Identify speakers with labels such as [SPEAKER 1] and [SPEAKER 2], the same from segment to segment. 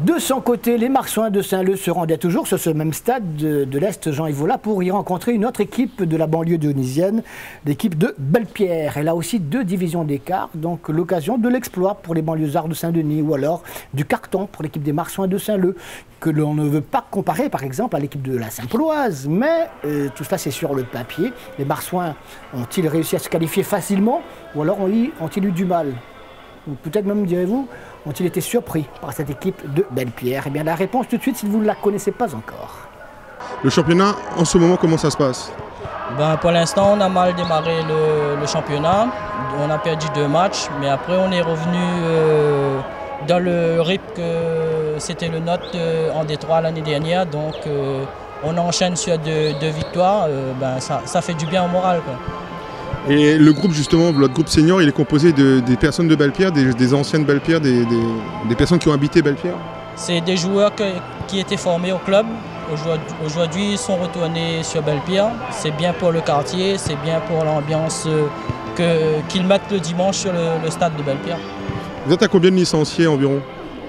[SPEAKER 1] De son côté, les Marsouins de Saint-Leu se rendaient toujours sur ce même stade de l'Est Jean-Yves Vola pour y rencontrer une autre équipe de la banlieue dionysienne, l'équipe de Bellepierre. Elle a aussi 2 divisions d'écart, donc l'occasion de l'exploit pour les banlieusards de Saint-Denis ou alors du carton pour l'équipe des Marsouins de Saint-Leu, que l'on ne veut pas comparer par exemple à l'équipe de la Saint-Pauloise. Mais tout cela c'est sur le papier. Les Marsouins ont-ils réussi à se qualifier facilement ou alors ont-ils eu du mal? Ou peut-être même, direz-vous, ont-ils été surpris par cette équipe de Bellepierre? Eh bien, la réponse tout de suite si vous ne la connaissez pas encore.
[SPEAKER 2] Le championnat, en ce moment, comment ça se passe?
[SPEAKER 3] Pour l'instant, on a mal démarré le championnat. On a perdu 2 matchs, mais après, on est revenu dans le rythme que c'était le nôtre en Détroit l'année dernière. Donc, on enchaîne sur 2 victoires. Ça fait du bien au moral, quoi.
[SPEAKER 2] Et le groupe, justement, votre groupe senior, il est composé des personnes de Bellepierre, des anciennes Bellepierre, des personnes qui ont habité Bellepierre?
[SPEAKER 3] C'est des joueurs qui étaient formés au club. Aujourd'hui, ils sont retournés sur Bellepierre. C'est bien pour le quartier, c'est bien pour l'ambiance qu'ils mettent le dimanche sur le stade de Bellepierre.
[SPEAKER 2] Vous êtes à combien de licenciés environ?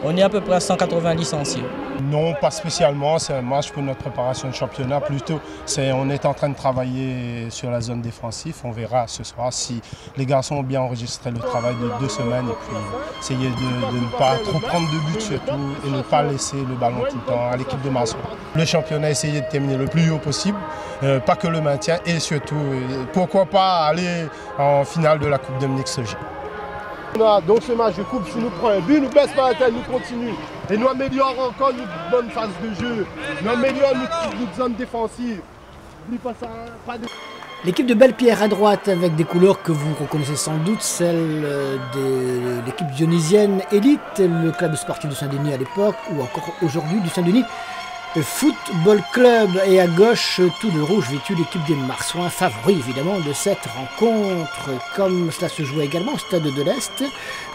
[SPEAKER 3] On est à peu près à 180 licenciés.
[SPEAKER 4] Non, pas spécialement. C'est un match pour notre préparation de championnat. Plutôt, on est en train de travailler sur la zone défensive. On verra ce soir si les garçons ont bien enregistré le travail de 2 semaines. Et puis, essayer de ne pas trop prendre de buts surtout et ne pas laisser le ballon tout le temps à l'équipe de Marsouin. Le championnat, essayer de terminer le plus haut possible. Pas que le maintien et surtout, pourquoi pas aller en finale de la Coupe Dominique Sogi.
[SPEAKER 5] Donc ce match de coupe, si nous prenons un but, nous baisse pas la tête, nous continuons. Et nous améliorons encore notre bonne phase de jeu. Nous améliorons notre zone défensive. N'oublie pas ça, pas de...
[SPEAKER 1] L'équipe de Bellepierre à droite avec des couleurs que vous reconnaissez sans doute, celle de l'équipe dionysienne Élite, le club sportif de Saint-Denis à l'époque, ou encore aujourd'hui du Saint-Denis Football Club, et à gauche, tout de rouge vêtu, l'équipe des Marsouins, favoris évidemment de cette rencontre. Comme cela se jouait également au stade de l'Est,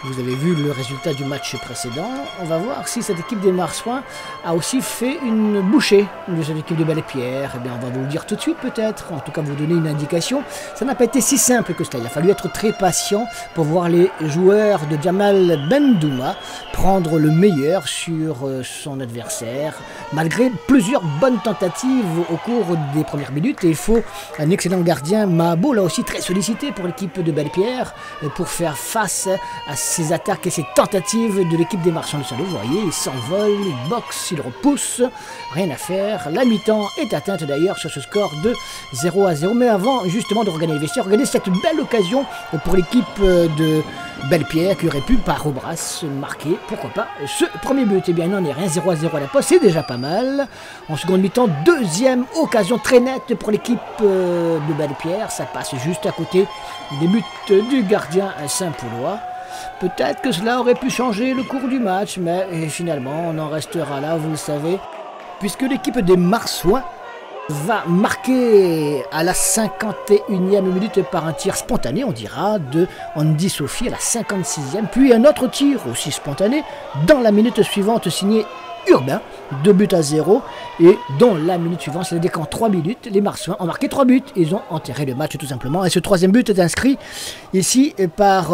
[SPEAKER 1] vous avez vu le résultat du match précédent. On va voir si cette équipe des Marsouins a aussi fait une bouchée de cette équipe de Bellepierre. Eh bien, on va vous le dire tout de suite peut-être, en tout cas vous donner une indication. Ça n'a pas été si simple que cela, il a fallu être très patient pour voir les joueurs de Jamal Bendouma prendre le meilleur sur son adversaire, malgré plusieurs bonnes tentatives au cours des premières minutes. Et il faut un excellent gardien, Mahabo, là aussi très sollicité pour l'équipe de Bellepierre, pour faire face à ces attaques et ces tentatives de l'équipe des Marsouins de Saint-Leu. Vous voyez, il s'envole, il boxe, il repousse, rien à faire. La mi-temps est atteinte d'ailleurs sur ce score de 0-0. Mais avant justement de regagner les vestiaires, regardez cette belle occasion pour l'équipe de Bellepierre qui aurait pu par Obras marquer, pourquoi pas, ce premier but. Eh bien non, il n'y a rien, 0-0 à la poste, c'est déjà pas mal. En seconde mi-temps, 2e occasion très nette pour l'équipe de Bellepierre. Ça passe juste à côté des buts du gardien Saint-Paulois. Peut-être que cela aurait pu changer le cours du match, mais finalement on en restera là, vous le savez, puisque l'équipe des Marsouins va marquer à la 51e minute par un tir spontané, on dira, de Andy Sophie à la 56e, puis un autre tir aussi spontané dans la minute suivante signé Urbain, 2-0, et dans la minute suivante, c'est-à-dire qu'en 3 minutes, les Marsouins ont marqué 3 buts, ils ont enterré le match tout simplement, et ce 3e but est inscrit ici par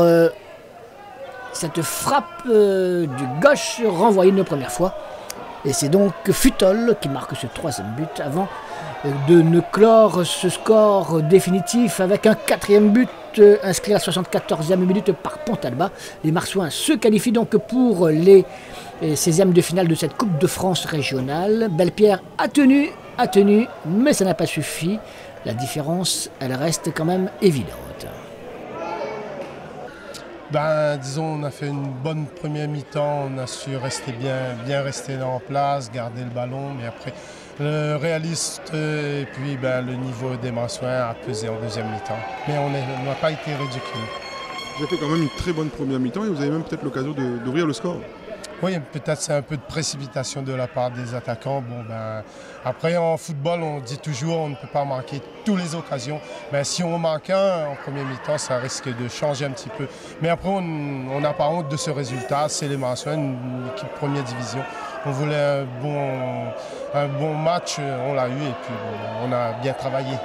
[SPEAKER 1] cette frappe du gauche renvoyée une première fois, et c'est donc Futol qui marque ce 3e but avant de ne clore ce score définitif avec un 4e but inscrit à la 74e minute par Pontalba. Les Marsouins se qualifient donc pour les 16e de finale de cette Coupe de France régionale. Bellepierre a tenu, mais ça n'a pas suffi. La différence, elle reste quand même évidente.
[SPEAKER 4] Disons, on a fait une bonne première mi-temps, on a su rester bien rester en place, garder le ballon, mais après le réaliste et puis le niveau des Marsouins a pesé en 2e mi-temps. Mais on n'a pas été ridicule.
[SPEAKER 2] Vous avez fait quand même une très bonne première mi-temps et vous avez même peut-être l'occasion d'ouvrir le score.
[SPEAKER 4] Oui, peut-être c'est un peu de précipitation de la part des attaquants. Après en football, on dit toujours on ne peut pas marquer toutes les occasions. Si on marque un en première mi-temps, ça risque de changer un petit peu. Mais après, on n'a pas honte de ce résultat. C'est les Marsouins, une équipe première division. On voulait un bon match, on l'a eu et puis on a bien travaillé.